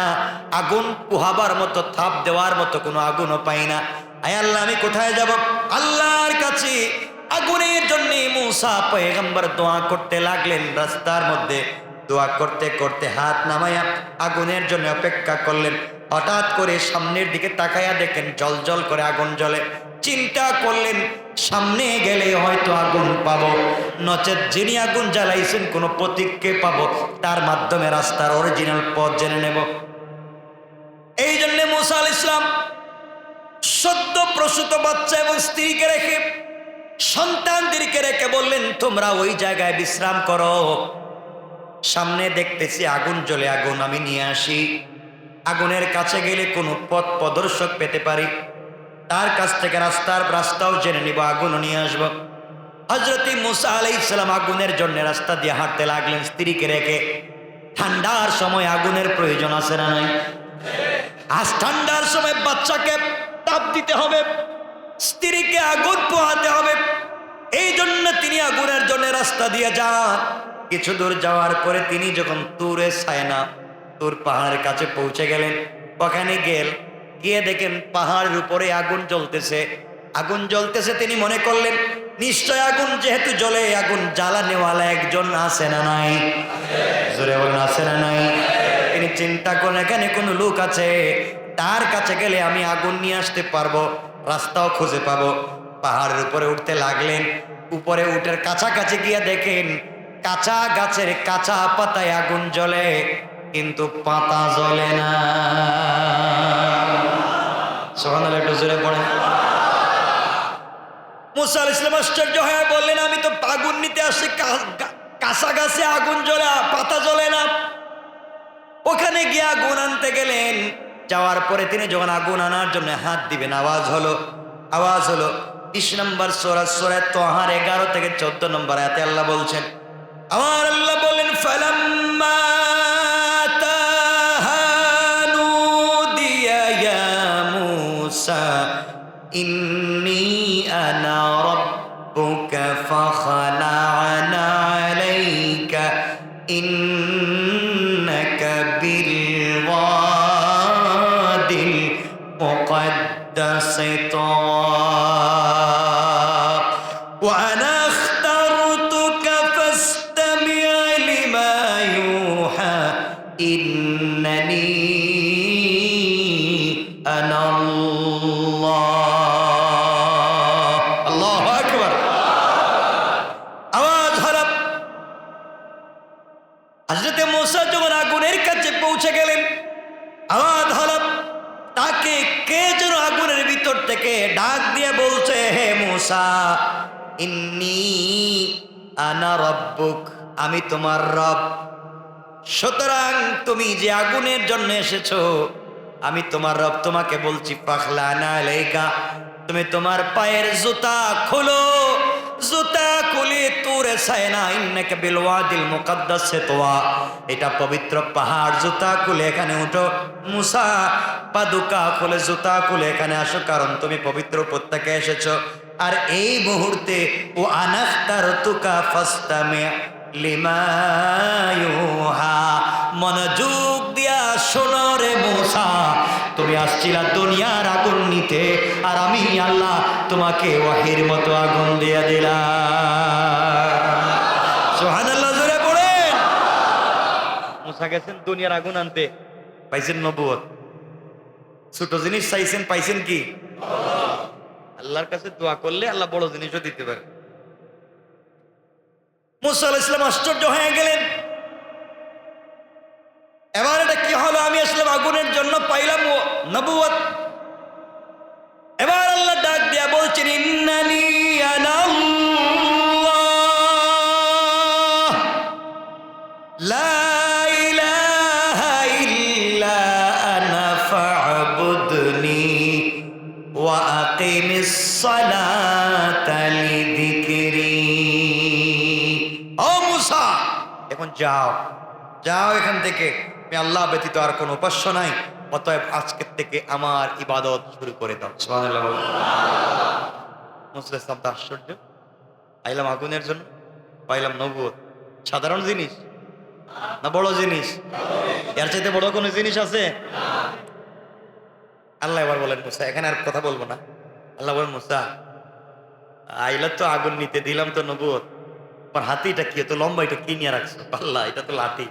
S1: আগুন পোহাবার মতো, তাপ দেওয়ার মতো কোনো আগুনও পাই না, আয় আল্লাহ আমি কোথায় যাব? আল্লাহর কাছে আগুনের জন্য মুসা পয়গম্বর দোয়া করতে লাগলেন। রাস্তার মধ্যে দোয়া করতে করতে হাত নামায়া আগুনের জন্য অপেক্ষা করলেন। হঠাৎ করে সামনের দিকে তাকায়া দেখেন জল জল করে আগুন জ্বলে। চিন্তা করলেন, সামনে গেলে হয়তো আগুন পাবো, নচেৎ যিনি আগুন জ্বালাইছেন কোনো প্রতীককে পাবো, তার মাধ্যমে রাস্তার অরিজিনাল পথ জেনে নেব। এই জন্য মুসা আলাইহিস সালাম সদ্য প্রসূত বাচ্চা এবং স্ত্রীকে রেখে, সন্তানদেরকে রেখে বললেন, তোমরা ওই জায়গায় বিশ্রাম করো, সামনে দেখতেছি আগুন জ্বলে, আগুন আমি নিয়ে আসি, আগুনের কাছে গেলে কোনো পথ প্রদর্শক পেতে পারি, তার কাছ থেকে রাস্তাও জেনে নিব, আগুনও নিয়ে আসবো। হযরত মুসা আলাইহিস সালাম আগুনের জন্য রাস্তা দিয়ে হাঁটতে লাগলেন স্ত্রীকে রেখে। ঠান্ডার সময় আগুনের প্রয়োজন আছে না নাই? আজ ঠান্ডার সময় বাচ্চাকে তাপ দিতে হবে, স্ত্রীকে আগুন পোহাতে হবে, এই জন্য তিনি আগুনের জন্য রাস্তা দিয়ে যান। কিছু দূর যাওয়ার পরে তিনি যখন তুরে সায়না, তুর পাহাড়ের কাছে পৌঁছে গেলেন, ওখানে গিয়ে দেখেন পাহাড়ের উপরে আগুন জ্বলতেছে। আগুন জ্বলতেছে, তিনি মনে করলেন নিশ্চয় আগুন যেহেতু জ্বলে, আগুন জ্বালানেওয়ালা একজন আছে না নাই? জোরে বলেন আছে না নাই? তিনি চিন্তা করেন এখানে কোনো লোক আছে, তার কাছে গেলে আমি আগুন নিয়ে আসতে পারবো, রাস্তাও খুঁজে পাবো। পাহাড়ের উপরে উঠতে লাগলেন। উপরে উঠে কাছাকাছি গিয়ে দেখেন কাঁচা গাছের কাঁচা পাতায় আগুন জ্বলে, কিন্তু পাতা জ্বলে না। সুবহানাল্লাহ, একটু জোরে পড়েন। মুসা আলাইহিস সালাম আশ্চর্য হয়ে বললেন আমি তো আগুন নিতে আসছি, কাঁচা গাছে আগুন জ্বলে, পাতা জ্বলে না। ওখানে গিয়ে আগুন আনতে গেলেন। যাওয়ার পরে তিনি যখন আগুন আনার জন্য হাত দিবেন, আওয়াজ হলো 20 নম্বর সূরা, সূরা তাহার 11 থেকে 14 নম্বর আয়াতে আল্লাহ বলছেন, আমার আল্লাহ বলেন ফালাম্মা তাহানু দিয়া ইয়া মূসা ইন্নী আনা রাব্বুকা ফাখলা'না আলাইকা ইন্নাকা বিল ওয়াদিল মুকদ্দাসি তুওয়া ওয়া আনা اخترتك فاستمع لما يوحى إنني أنا الله الله أكبر আওয়াজ হলো। হযরত মূসা যখন আগুনের কাছে পৌঁছে গেলেন, আওয়াজ হলো, তাকে কে যেন আগুনের ভিতর থেকে ডাক দিয়ে বলছে, হে মূসা ইন্নী আনা রাব্বুক, আমি তোমার রব। সুতরাং তুমি যে আগুনের জন্য এসেছো, আমি তোমার রব, তোমাকে বলছি ফাখলা'না আলাইকা, তুমি তোমার পায়ের জুতা খোলো, জুতা খুলে তুরে সায়না ইন্নাকা বিল ওয়াদিল মুকদ্দাসি তুওয়া, এটা পবিত্র পাহাড়, জুতা খুলে এখানে উঠো। মূসা পাদুকা খুলে জুতা খুলে এখানে আসো, কারণ তুমি পবিত্র উপত্যকায় এসেছো। আর এই মুহূর্তে ও আনাখতারতুকা ফাসতামি লিমা ইউহা, মনোযোগ দিয়া শোনো রে মূসা, তুমি আসছিলা দুনিয়ার আগুন নিতে, আর আমি আল্লাহ তোমাকে ওয়াহির মতো আগুন দিয়ে দিলাম। সুবহানাল্লাহ, জোরে পড়েন। মূসা গেছেন দুনিয়ার আগুন আনতে, পাইছেন নবুয়ত। ছোট জিনিস চাইছেন, পাইছেন কি? আল্লাহর কাছে দোয়া করলে আল্লাহ বড় জিনিসও দিতে পারে। মূসা আলাইহিস সালাম আশ্চর্য হয়ে গেলেন, এবার এটা কি হলো? আমি আসলাম আগুনের জন্য, পাইলাম নবুয়ত। এবার আল্লাহ ডাক দিয়া বলছেন ইন্নানি আনা আল্লাহ লা ইলাহা ইল্লা আনা ফা'বুদনি ওয়া আকিমিস সালাতা লিযিকরি। ও মূসা, এখন যাও এখান থেকে, আমি আল্লাহ ব্যতীত আর কোনো উপাস্য নাই, অতএব আজকের থেকে আমার ইবাদত শুরু করে দাও। সুবহানাল্লাহ। মুসা আলাইহিস সালাম তো আশ্চর্য, আইলাম আগুনের জন্য, পাইলাম নবুয়ত। সাধারণ জিনিস না বড় জিনিস? এর চাইতে বড় কোনো জিনিস আছে? আল্লাহ এবার বলেন মুসা, এখানে আর কথা বলবো না। আল্লাহ বলেন মুসা, আইলা তো আগুন নিতে, দিলাম তো নবুয়ত, আর হাতিটা কি এত লম্বা, এটা কি নিয়ে রাখছো? আল্লাহ, এটা তো লাঠি।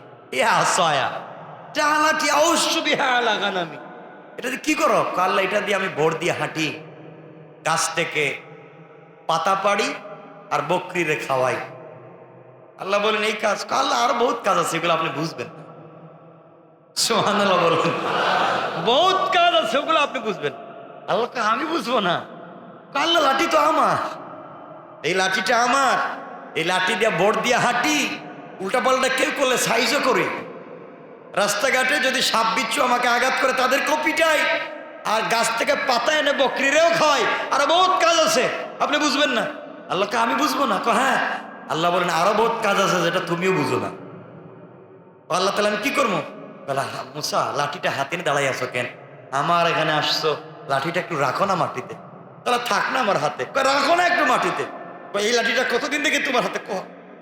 S1: এটা কি করো? আল্লাহ, এটা দিয়ে আমি ভোর দিয়ে হাঁটি, গাছ থেকে পাতা পাড়ি আর বকরিরে খাওয়াই। আল্লাহ বলেন এই কাজ? আল্লাহ আরো বহুত কাজ আছে, এগুলো আপনি বুঝবেন। সুবহানাল্লাহ বলেন, বহুত কাজ আছে, ওগুলো আপনি বুঝবেন। আল্লাহ আমি বুঝবো না? আল্লাহ, লাঠি তো আমার, এই লাঠিটা আমার, এই লাঠি দিয়ে ভোর দিয়ে হাঁটি, উল্টা পাল্টা কেউ করলে সাইজও করি। রাস্তাঘাটে যদি সাপ বিচ্ছু আমাকে আঘাত করে তাদেরকেও পিটাই, আর গাছ থেকে পাতা এনে বকরিরেও খাওয়াই, আর বহুত কাজ আছে, আপনি বুঝবেন না? আল্লাহকে আমি বুঝবো না? হ্যাঁ। আল্লাহ বলেন আরো বহুত কাজ আছে যেটা তুমিও বুঝো না। আল্লাহ তাহলে আমি কি করবো? মুসা, লাঠিটা হাতে নিয়ে দাঁড়াই আছো কেন? আমার এখানে আসছো, লাঠিটা একটু রাখো না মাটিতে। তাহলে থাক না আমার হাতে। রাখো না একটু মাটিতে। এই লাঠিটা কতদিন থেকে তোমার হাতে?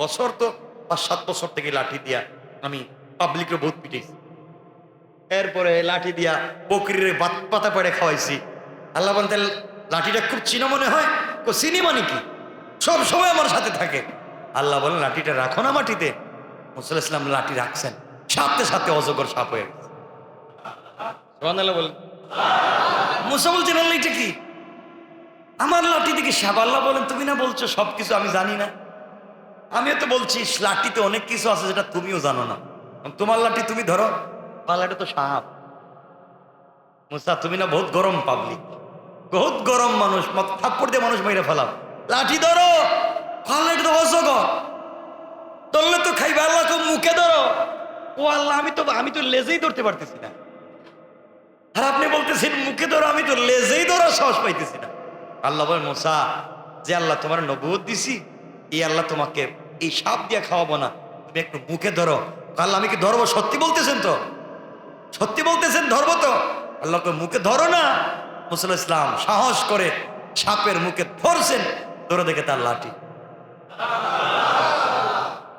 S1: বছর তো 5-7 বছর থেকে লাঠি দিয়া আমি পাবলিকের বহুত পিটেছি। এরপরে লাঠি দিয়া বকরির পাতা পেড়ে খাওয়াইছি। আল্লাহ বলতে লাঠিটা খুব চিনা মনে হয়। চিনি মানে কি? সব সময় আমার সাথে থাকে। আল্লাহ বলেন লাঠিটা রাখো না মাটিতে। মুসা ইসলাম লাঠি রাখছেন, সাথে সাথে অজগর সাপ হয়ে গেছে। বলেন মুসা বলছেন আল্লাহ এটা কি? আমার লাঠি দেখি সাপ। আল্লাহ বলেন তুমি না বলছো সবকিছু আমি জানি না? আমিও তো বলছি লাঠিতে অনেক কিছু আছে যেটা তুমিও জানো না। তোমার লাঠি তুমি ধরো, লাঠি তো সাপ। মুসা তুমি না বহুত গরম পাবলিক, বহুত গরম মানুষ, থাপ্পড় দিয়ে মানুষ মেরে ফেলাও, লাঠি ধরো। লাঠি তো অজগর, ধরলে তো খাইবে। আল্লাহ তো মুখে ধরো। ও আল্লাহ আমি তো লেজেই ধরতে পারতেছি না। আর আপনি বলতেছেন মুখে ধরো, আমি তো লেজেই ধরার সাহস পাইতেছি না। আল্লাহ বলেন মুসা, যে আল্লাহ তোমার নবুয়ত দিছি, এই আল্লাহ তোমাকে এই সাপ দিয়ে খাওয়াবো না, তুমি একটু মুখে ধরো। আল্লাহ আমি কি ধরবো? সত্যি বলতেছেন তো? সত্যি বলতেছেন ধরবো তো? আল্লাহকে মুখে ধরো না। মুসা ইসলাম সাহস করে সাপের মুখে ধরছেন, ধরে দেখে তার লাঠি।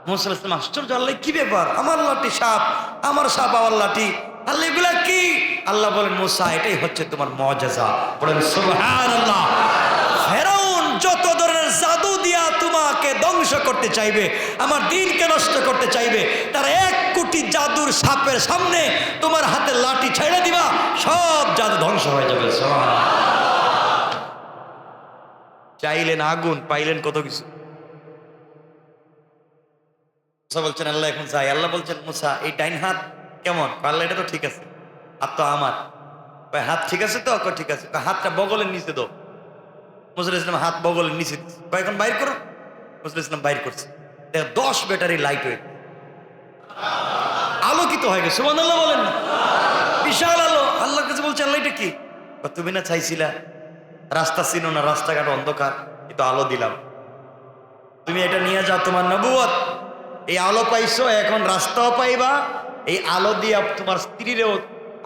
S1: মুসা ইসলাম আশ্চর্য, আল্লাহ কি ব্যাপার? আমার লাঠি সাপ, আমার সাপ আমার লাঠি, আল্লাহ এগুলা কি? আল্লাহ বলেন মুসা এটাই হচ্ছে তোমার মুআজিজা। বলেন সুবহানাল্লাহ। ফেরাউন যত ধরনের জাদু দিয়া তোমাকে ধ্বংস করতে চাইবে, আমার দ্বীনকে নষ্ট করতে চাইবে, তার 1 কোটি জাদুর সাপের সামনে তোমার হাতে লাঠি ছেড়ে দিবা, সব জাদু ধ্বংস হয়ে যাবে। সুবহানাল্লাহ। চাইলেন আগুন, পাইলেন কত কিছু। মুসা বলছেন আল্লাহ এখন যাই। আল্লাহ বলছেন মুসা এই ডাইন হাত কেমন? আল্লাহ এটা তো ঠিক আছে, হাত তো আমার। হাত ঠিক আছে তো? ঠিক আছে। হাতটা বগলের নিচে দাও। মুসা ইসলাম হাত বগলের নিচে এখন বাইর করো। মুসা ইসলাম বাইর করছে, 10 ব্যাটারি লাইট হয়ে আলোকিত হয়ে গেছে। সুবহানাল্লাহ বলেন না? বিশাল আলো। আল্লাহর কাছে বলছে আল্লাহ এটা কি? তুমি না চাইছিলা রাস্তা চিনো না, রাস্তাঘাট অন্ধকার, কিন্তু আলো দিলাম, তুমি এটা নিয়ে যাও, তোমার নবুয়ত। এই আলো পাইছো, এখন রাস্তাও পাইবা। এই আলো দিয়ে তোমার স্ত্রীরও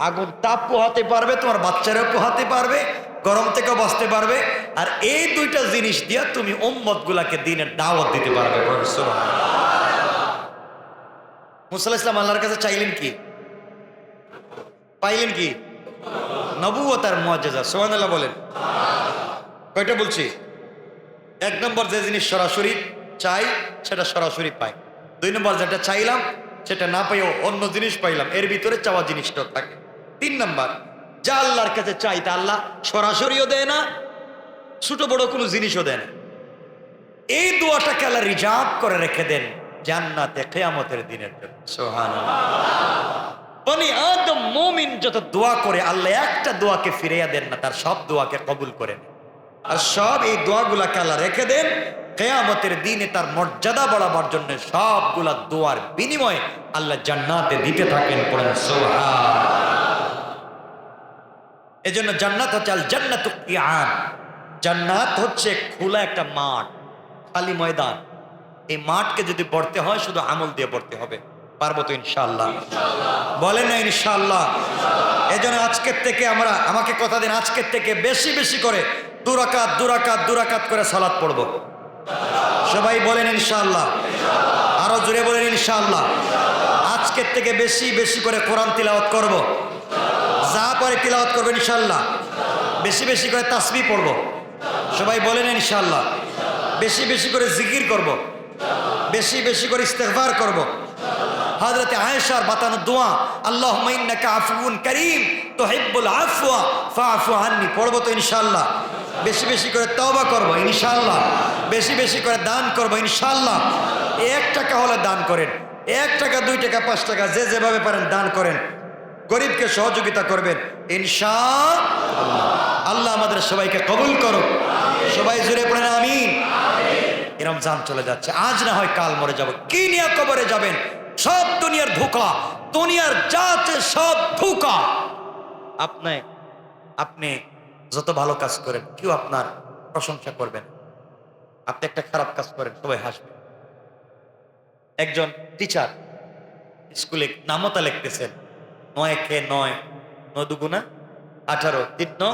S1: আগুন তাপ পোহাতে পারবে, তোমার বাচ্চারাও পোহাতে পারবে, গরম থেকেও বাঁচতে পারবে। আর এই 2টা জিনিস দিয়া তুমি উম্মত গুলাকে দিনের দাওয়াত দিতে পারবে। মুসা ইসলাম আল্লাহর কাছে চাইলেন কি? পাইলেন কি? নবুয়ত আর মুআজিজা। সুবহানাল্লাহ বলেন। কয়টা বলছি? 1 নম্বর যে জিনিস সরাসরি চাই সেটা সরাসরি পাই। 2 নম্বর যেটা চাইলাম সেটা না পাইও অন্য জিনিস পাইলাম, এর ভিতরে চাওয়া জিনিসটা থাকে। 3 নম্বর যা আল্লাহর কাছে চাই তা আল্লাহ সরাসরিও দেয় না, ছোট বড় কোনো জিনিসও দেয় না। এই দোয়াটাকে আল্লাহ রিজার্ভ করে রেখে দেন জান্নাতে কিয়ামতের দিনের জন্য। সুবহানাল্লাহ। বনি আদম মুমিন যত দোয়া করে আল্লাহ একটা দোয়াকে ফিরিয়ে দেন না, তার সব দোয়াকে কবুল করেন। আর সব এই দোয়াগুলাকে আল্লাহ রেখে দেন কিয়ামতের দিনে তার মর্যাদা বাড়াবার জন্য। সবগুলা দোয়ার বিনিময়ে আল্লাহ জান্নাতে দিতে থাকেন। পড়েন সুবহানাল্লাহ। এজন্য জান্নাত হচ্ছে আল জান্নাতু কিয়ান। জান্নাত হচ্ছে খোলা একটা মাঠ, খালি ময়দান। এই মাঠকে যদি পড়তে হয় শুধু আমল দিয়ে পড়তে হবে। পারবো তো ইনশাআল্লাহ? বলেন না ইনশাআল্লাহ? এজন্য আজকের থেকে আমাকে কথা দিন, আজকের থেকে বেশি বেশি করে 2 রাকাত করে সালাত পড়বো। সবাই বলেন ইনশাআল্লাহ? আরো জোরে বলেন ইনশাআল্লাহ? আজকের থেকে বেশি বেশি করে কোরআন তিলাওয়াত করব। যা পরে তিলাওয়াত করবেন ইনশাআল্লাহ। বেশি বেশি করে তাসবিহ পড়ব। সবাই বলেন ইনশাআল্লাহ? বেশি বেশি করে জিকির করব, বেশি বেশি করে ইস্তেগফার করব। হযরত আয়েশার বাতানো দোয়া আল্লাহুম্মা ইন্নাকা আফুউন কারীম তুহিব্বুল আফওয়া ফাআফু আন্নি পড়ব তো ইনশাআল্লাহ। বেশি বেশি করে তওবা করব ইনশাআল্লাহ। বেশি বেশি করে দান করব ইনশাআল্লাহ। 1 টাকা হলে দান করেন, 1 টাকা 2 টাকা 5 টাকা যে যেভাবে পারেন দান করেন, গরিবকে সহযোগিতা করবেন ইনশাআল্লাহ। আল্লাহ আমাদের সবাইকে কবুল করুক। সবাই জুড়ে পড়েন আমিন। এই রমজান চলে যাচ্ছে, আজ না হয় কাল মরে যাব। কি নিয়ে কবরে যাবেন? সব দুনিয়ার ধোঁকা, দুনিয়ার যা আছে সব ধোঁকা। আপনি যত ভালো কাজ করেন কেউ আপনার প্রশংসা করবেন। আপনি একটা খারাপ কাজ করেন সবাই হাসবে। একজন টিচার স্কুলে নামতা লিখতেছেন, 9 × 9 = 9 × 18, 3 9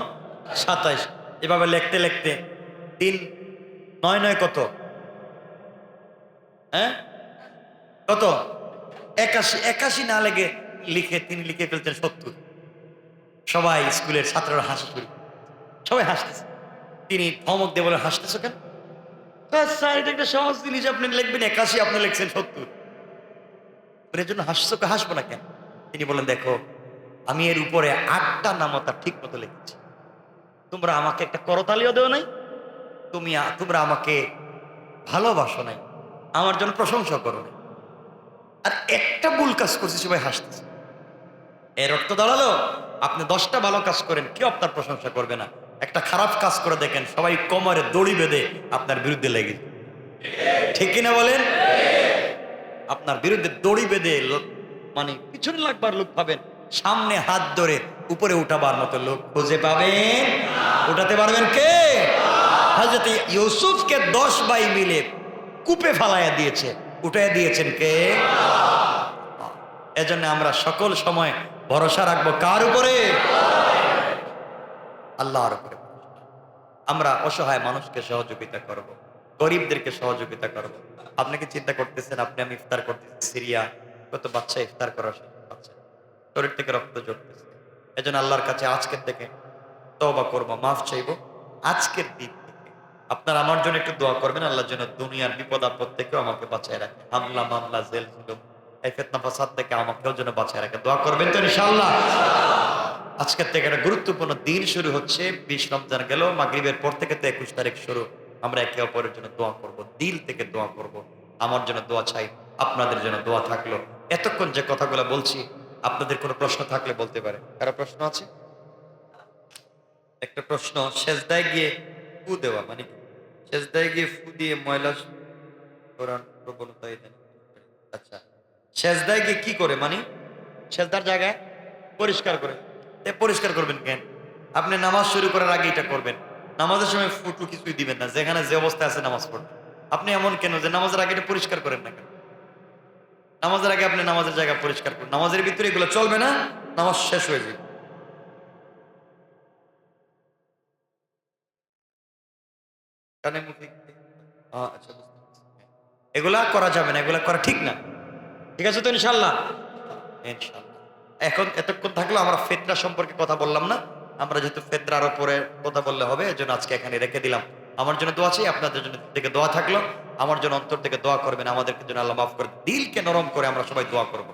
S1: 27, এভাবে লিখতে লিখতে 3 9 9 কত? হ্যাঁ কত? 81, 81 না লেগে তিনি লিখে ফেলছেন 70। সবাই স্কুলের ছাত্ররা হাসি শুরু, সবাই হাসতেছে। তিনি ধমক দিয়ে বলে, হাসতেছো কেন? স্যার এটা একটা সহজ জিনিস, আপনি লিখবেন 81, আপনি লিখছেন 70, এর জন্য হাসছো? হাসবো না কেন? তিনি বলেন, দেখো আমি এর উপরে 8টা নামতা ঠিক মতো লিখেছি, তোমরা আমাকে একটা করতালিও দেও নাই, তোমরা আমাকে ভালোবাসো নাই, আমার জন্য প্রশংসা করো নাই, আর একটা ভুল কাজ করছি সবাই হাসতেছে। এর অর্থ দাঁড়ালো আপনি 10টা ভালো কাজ করেন, কেউ আপনার প্রশংসা করবে না। একটা খারাপ কাজ করে দেখেন, সবাই কোমরে দড়ি বেঁধে আপনার বিরুদ্ধে লেগে, ঠিক কিনা বলেন? আপনার বিরুদ্ধে দড়ি বেঁধে মানে পিছনে লাগবার লোক পাবেন, সামনে হাত ধরে উপরে উঠাবার মতো লোক খুঁজে পাবেন। উঠাতে পারবেন কে? হযরত ইউসুফকে 10 ভাই মিলে কূপে ফালাইয়া দিয়েছে, উঠাইয়া দিয়েছেন কে? এজন্য আমরা সকল সময় ভরসা রাখবো কার উপরে? আল্লাহর উপরে। আমরা অসহায় মানুষকে সহযোগিতা করব, গরিবদেরকে সহযোগিতা করব। আপনাকে চিন্তা করতেছেন, আমি ইফতার করতেছি, সিরিয়া কত বাচ্চা ইফতার করার বাচ্চা, শরীর থেকে রক্ত ঝরতেছে। এজন্য আল্লাহর কাছে আজকের থেকে তওবা করব, মাফ চাইবো। আজকের দিন থেকে আপনারা আমার জন্য একটু দোয়া করবেন, আল্লাহর জন্য দুনিয়ার বিপদ আপদ থেকেও আমাকে বাঁচায় রাখে, হামলা মামলা জেল জুলুম এই ফিতনা ফাসাদ থেকে আমাকেও যেন বাঁচায় রাখে। দোয়া করবেন তো ইনশাআল্লাহ? আজকের থেকে একটা গুরুত্বপূর্ণ দিন শুরু হচ্ছে। 20 রমজান গেল, মাগরিবের পর থেকে তো 21 তারিখ শুরু। আমরা একে অপরের জন্য দোয়া করব, দিল থেকে দোয়া করব। আমার জন্য দোয়া চাই, আপনাদের জন্য দোয়া থাকলো। এতক্ষণ যে কথাগুলো বলছি, আপনাদের কোনো প্রশ্ন থাকলে বলতে পারে। কারো প্রশ্ন আছে? একটা প্রশ্ন, সেজদায় গিয়ে ফু দেওয়া মানে কি? সেজদায় গিয়ে ফু দিয়ে ময়লা করার প্রবণতা এটা? আচ্ছা, সেজদায় গিয়ে কি করে মানে? সেজদার জায়গায় পরিষ্কার করে। পরিষ্কার করবেন কেন? আপনি নামাজ শুরু করার আগে এটা করবেন, নামাজের সময় ফুটু কিছুই দিবেন না, যেখানে যে অবস্থায় আছে নামাজ পড়বেন। আপনি এমন কেন যে নামাজের আগে এটা পরিষ্কার করেন না কেন? নামাজের আগে আপনি নামাজের জায়গা পরিষ্কার করুন, নামাজের ভিতরে এগুলো চলবে না, নামাজ শেষ হয়ে যাবে। কানে মুখে আচ্ছা, বুঝতে পারছি। এগুলা করা যাবে না, এগুলা করা ঠিক না। ঠিক আছে তো ইনশাল্লাহ? ইনশাল্লাহ। এখন এতক্ষণ থাকলো আমরা ফিতনা সম্পর্কে কথা বললাম না, আমরা যেহেতু ফিতনার উপরে কথা বললে হবে, এজন্য আজকে এখানে রেখে দিলাম। আমার জন্য দোয়া চাই, আপনাদের জন্য থেকে দোয়া থাকলো। আমার জন্য অন্তর থেকে দোয়া করবেন, আমাদেরকে জন্য আল্লাহ মাফ করে দিলকে নরম করে আমরা সবাই দোয়া করবো।